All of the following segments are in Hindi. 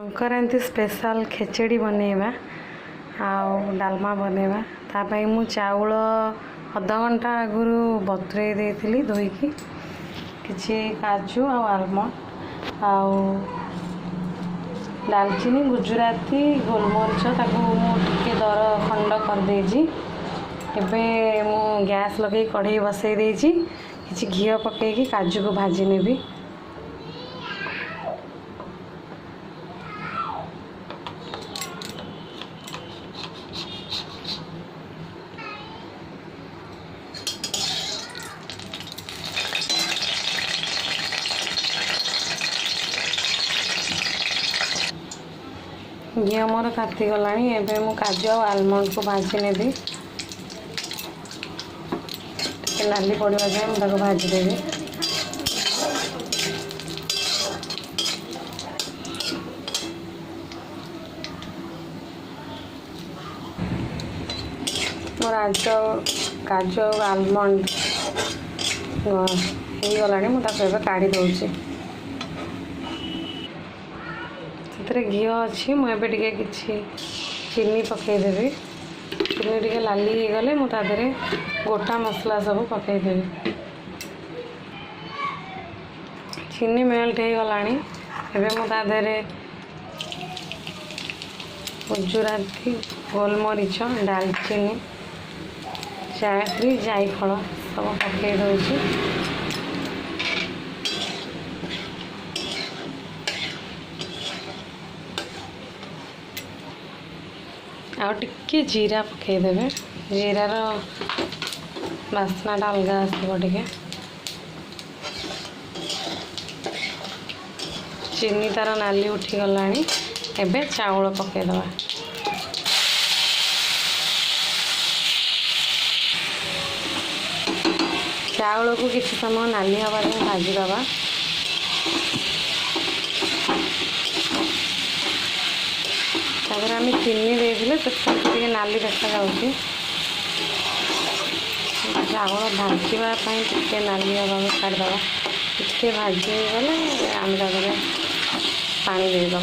संक्रांति स्पेशल खेचेड़ी बनैबा डालमा बनैबा तापाई मु चाउल अधा घंटा आगु बतुरे देइथिली धोईकी किछि काजू आलमंड दालचीनी गुजराती गोलमरीच ताकू मुझे दर खंड कर देजी। एबे मु गैस लगे कढ़ई बसई देजी किछि घी पकईकी काजू को भाजी नेबी। घी मोर ताती गला एबे मु काजू और आलमंड को भाजी नेबी। नाली पड़ा जाए मुझे भाजी देवी। मोर आज काजू और आलमंड हो गला मुझे काढ़ी दूसरी से घी अच्छी मुझे किसी चीनी पकईदेवी। चीनी टे लाली हो गले मुझे गोटा मसला सब पकईदेवी। चीनी मेल्ट हो गला मुझे गुजराती गोलमरीच दालचीनी जायफ्री जायफल सब पकई दूसरी। आउ टिके जीरा पकईदेवे। जीरार बास्नाटा अलग आसो टे। चीनी तार नाली उठी गला एबे चाउल पकईदवा। चाउल को किसी समय नाली हवा भाजीदवा। तापर आम चीनी देते नाली देखा जाऊँगी। चाउल भाजवाई टे नाली हवा छाड़दे टे भाजी गले आम तापर पानी देदे।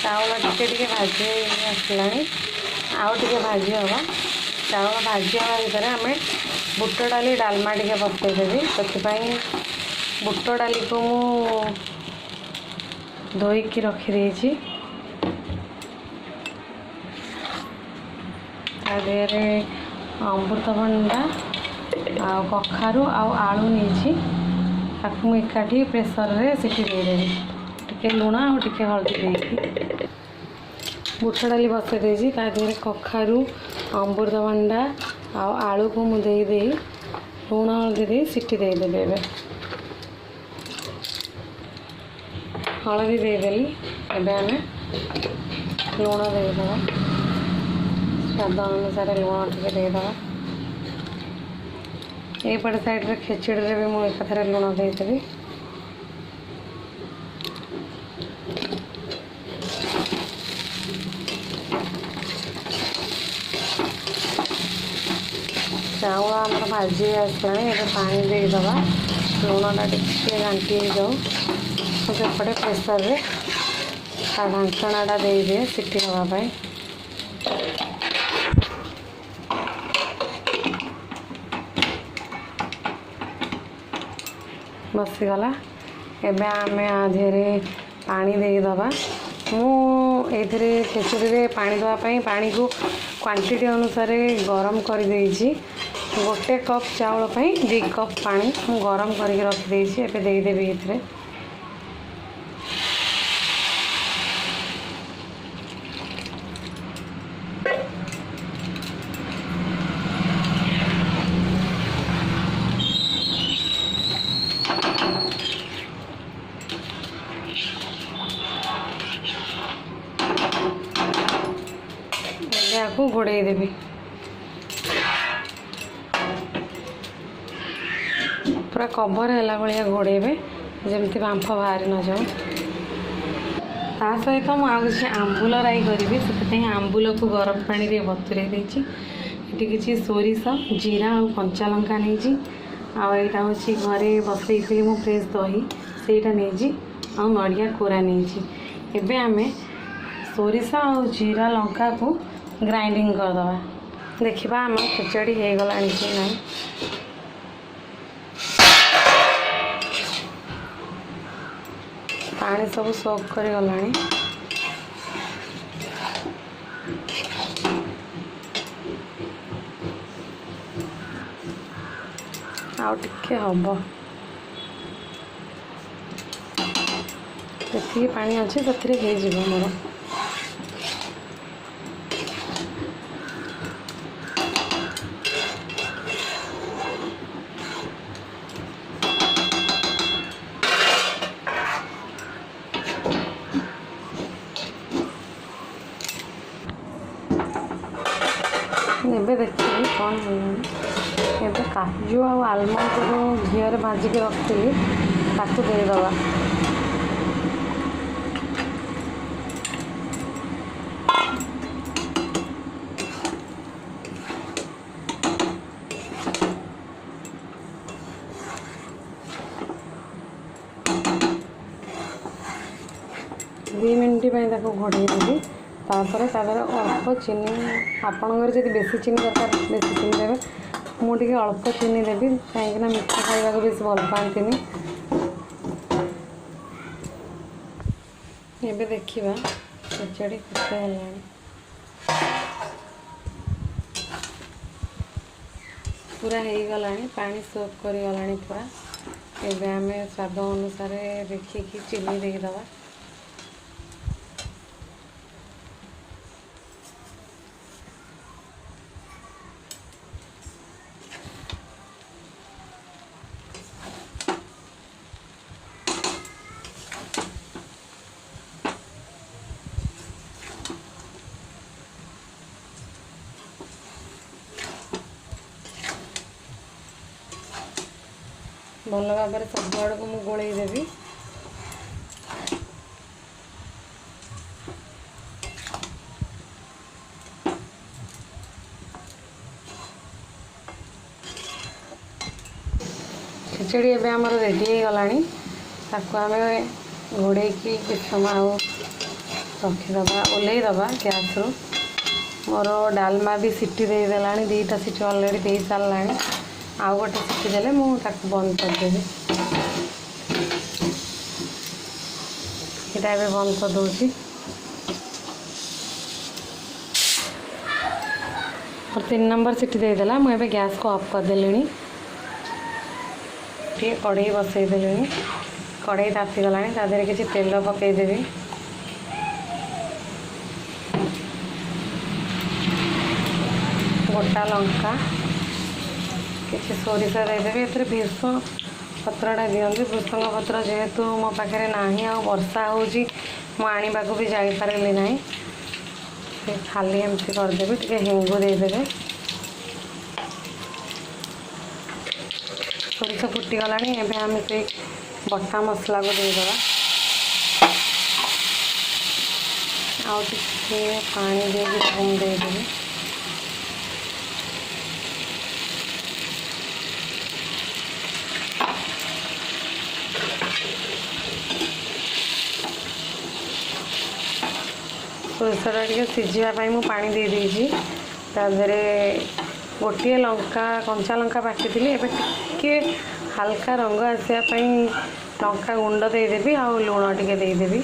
चाउल टे भाजी आसला आउ टे भाजी हवा। चाउल भाजी हवा भितर आम बुट डाली डालमा टे पकईदेवी। से बुट डाली को मु धोईकी रखीदे। तादेहरे अमृतभंडा कखारू आलू नहीं ताकू एकाठी प्रेसर रे सीटी देदेवी। टिके लुण आ टिके हल्दी देकी बुट डाली बसई देजी। तादेहरे कखारू अमृतभंडा आलू को मुझे लुण हल्दी दे सीटी देदेवी। एबे हलदी देदेली एबे आमे लुण देदेवा। स्वाद अनुसार लुण टिके देदेवा। एपटे साइड रे खेचड़ी रे भी मुझे एकाथरे लुण देदेवी। चाउल आम भाजी आसला एबे पानी देदवा। लुणटा टे घाटी जाऊ सेपटे प्रेसर रे ढांकणाटा दे दिए सीटी हाँपाई। बसीगला एबे आमे आधेरे पानी देदवा। मुझे खेचुड़ी रे पानी देवाई पानी को क्वांटिटी अनुसार गरम कर देइछि। गोटे कप चाउल पाई 2 कप पानी मु गरम करके रखीदे। एबे देदेवी एथिरे को घोड़े देवी। पूरा कवर है भाया घोड़े जमती बांफ बाहरी न जाऊ। ता सहित मुझे आंबुल राई करी से आंबुल को गरम पानी रे बतुरे देती किसी सोरिष जीरा और कंचा लंका नहीं आईटा हूँ घरे बसई मु फ्रेश दही सेटा नहीं आ नड़िया कोरा नहीं एबे आमे सोरिष और जीरा लंका को ग्राइंडिंग करदे देखा आम खिचड़ी हो गला कि ना पानी सब सोक कर गलानी आउ टिके हम जी पानी अच्छे से मोर एबे देखिए कौन एबे काजू आ आलमंड को घी भाजिक रखी ताकू देदवा 2 मिनट घोड़े देवी तापर अल्प चीनी आपंकर जब बेसी चीनी दरकार बेसी चीनी देवे मुझे अल्प चीनी देवी कहीं मीठा खावा बेस भल पाती एबे देखिबा खिचड़ी केते हलानी पूरा हो गलानी पानी सोक कर गलानी पूरा एबे आमे स्वाद अनुसार देखिए चीनी देदबा भल भाव सब आड़ को मुझे गोल देवी खिचड़ी एवं आमर रेडी हो गलानी ताकू आम घोड़े की समय रखीदबा ओल्लैदबा गैस रू मोर डालमा भी सीटी देदेला 2टा सीटी अलरेडी दे सारा आउ गोटे सीटी देले मुझे बंद करदेवी यहाँ एवं बंद कर दूसरी और 3 नंबर सीटी देदेला मुझे गैस को ऑफ करदेली कड़े बसईदे कड़े ताती गला तादेह किसी तेल पकईदेवी गोटा लंका किसी सोरिष देदेवी ए भृषण पत्रटा दिखती भृषंग पत्र जेहेतु मो पाखे ना आ वर्षा होगी मुझे भी जापारि ना खाली एमती करदेवी टे हेंगु देदेवे सोरिष फुटी गला एवं आम से बटा मसला को देदबा आउ पानी देदेवी सोरिषटा टे सीझापी मुझे पानी दे देती गोटे लंका कंचा लंका बाकी टे हल्का रंग आसापी लंका गुंड देदेवी आ लुण टे देदेवी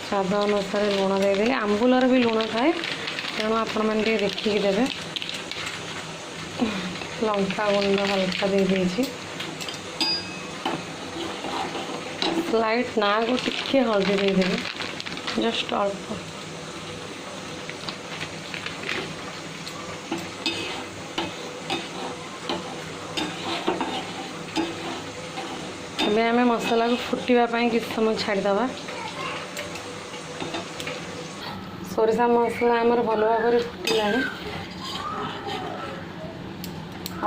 स्वाद अनुसार लुण देदेवी आंबुलर भी लुण थाए तेणु आपण मैंने देखिकी देवे लंका गुंड हल्का दे देती स्लाइट ना को टिके हल्दी देदेवी जस्ट अल्प एबे आमे मसला को फुटापी किसी समय छाड़ीदबा सोरिषा मसला आमर भल भाव फुटला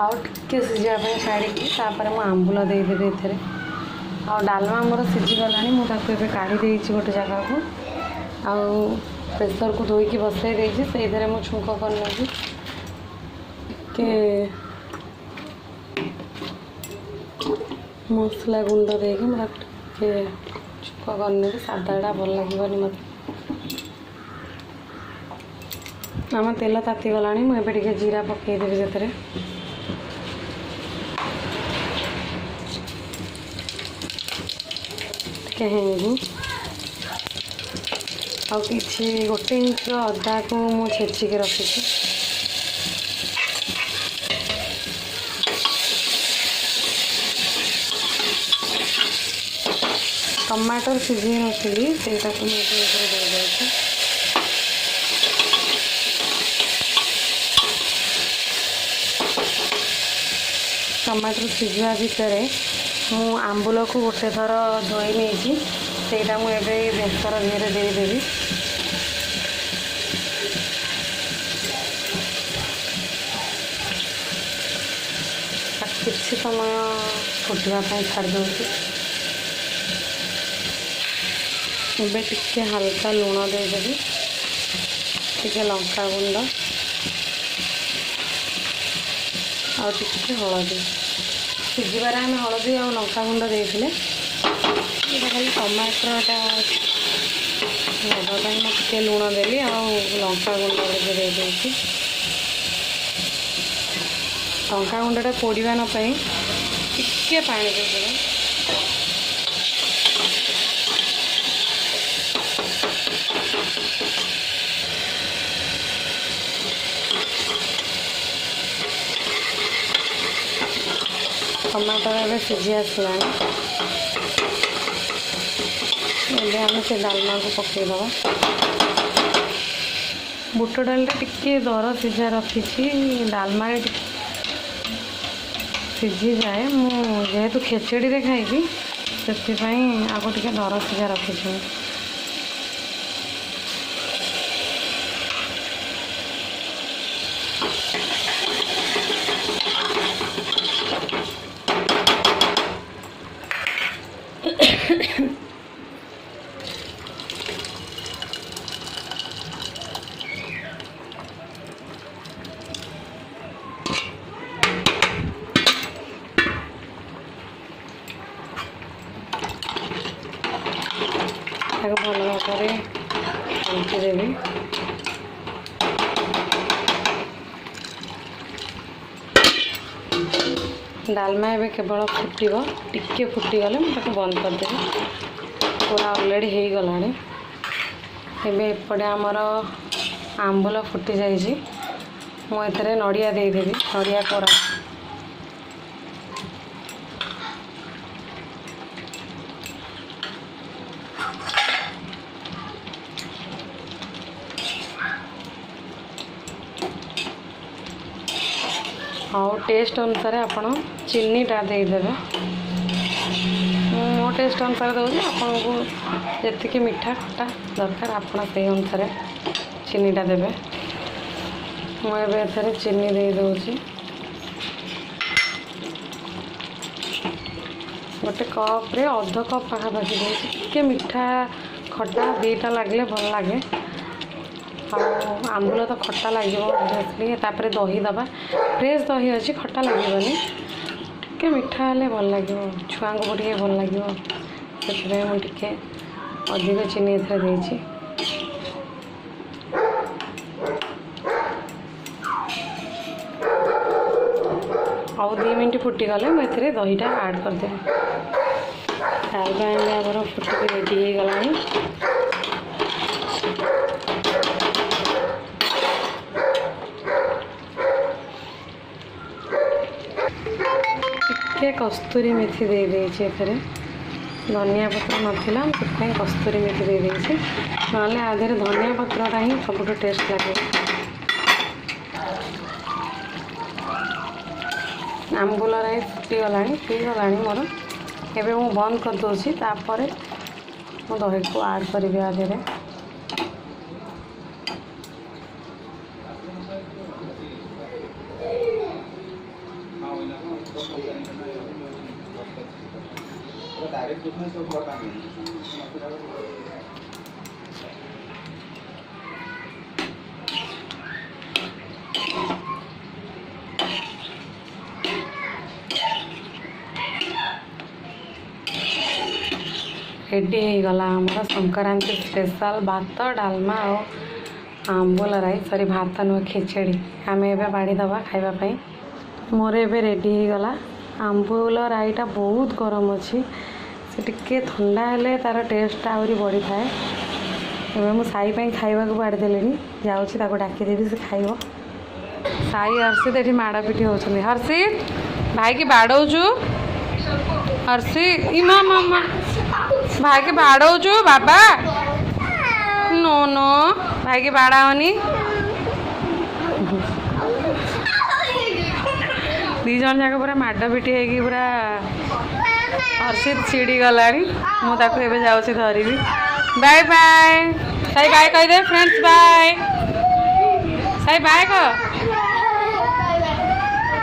आउ टे सीझापी छाड़ी मुझे आंबुल देदेवी ए आ डालमा मोर सिझीगला मुझे काढ़ी देती गोटे जगह को आउ प्रेसर को धोईकी बसई देती से मु छुंक कर मसला गुंड देकी मुझे छुंक कर सादाटा भल लगे मत आम तेल ताती गला मुझे जीरा पकईदेवी से हेंगू आ कि गोटे इंच अदा को मुझे छेचिक रखी टमाटर सीझे नी से टमाटर सीझा भितर मु आंबुल को गोटे थर धोई नहीं सेटा मुझे बेसर देहरे देदेवी किसी समय फुटवाई छाड़ दूसरी एबे टिके हल्का लुण देदेवी टिके लंका गुंड आ टिके हलदी सीझार आम हलदी आ लंका गुंड देते खाली टमाटरटा नापाई मुझे लुण देली आ लंका गुंड दे लंका गुंडा पोड़ा नाई टिके पानी देदेवे टमाटर ए सीझी आसला आम से डालमा को पकईदे बुट डालटा टिके दर सीझा रखी डालमा सीझी जाए मुझे खेचड़ी रे खाइबी से आगो टिके दर सीझा रखी भल भाव देवी डालमा ए केवल फुटब टिके फुटीगले मुझे बंद करदेवी पूरा अलरेडी हो गला एपटे आमर आंबुल फुटी जाइए मुझे नड़िया देदेवी नड़िया कोरा और टेस्ट अनुसार आपण चीनीटा देदेवे मो टेस्ट अनुसार दूसरी आपन को जी मीठा खट्टा दरकार आपण से अनुसार चीनीटा देवे मुझे चीनी दे दूँगी गोटे कप रे अध कप पाखापाखि देती मीठा खट्टा दीटा लगे भल लगे आंबुल तो खट्टा लगे ओबियसली तापर दही दबा फ्रेश दही अच्छी खट्टा लगे टे मीठा हेल्ले भल लगे छुआ को टे भल लगे से मुझे अधिक चीनी एथरे आउ 2 मिनट फुटीगले मुझे दहीटा आड करदेवी डालमा आमर फुटिक रेडी हो गला कस्तूरी मेथी दे देती धनिया पत्र नाला से कस्तूरी मेथी दे देती ना आधे धनिया पत्रटा ही सब टेस्ट लगे आंबुल राइस फुटीगला पीगला मोर एवं मु बंद कर दूसरी तापर मु दही को आड करी आधे रेडी हो गला आमर संक्रांति स्पेशल भात डालमा और आंबुल राई सॉरी भात नुह खिचड़ी आम ए बाड़ी दबा खाइबापी मोर ए रेडी हो गला आंबुल राईटा बहुत गरम अच्छी से टिके थंडा हेले तार टेस्ट आहरी बढ़ी थाए एवं मुझे साई खाइबा को बाड़देले जाऊँगी डाकिदेवी से खाइब साई हर्षित ये माड़पिटी होती हर्षित भाई की बाड़ौचु हर्षित इमा मामा भाई के बाड़ौचु बाबा नो नो भाई के बाड़ाओनी दी जन जाक पूरा माड़पिटी होगी पूरा हर्षित चिड़ी गला मुझे जाऊँगी धरबी बाय बाय साई बाय कह दे फ्रेंड्स बाय साई बाय कह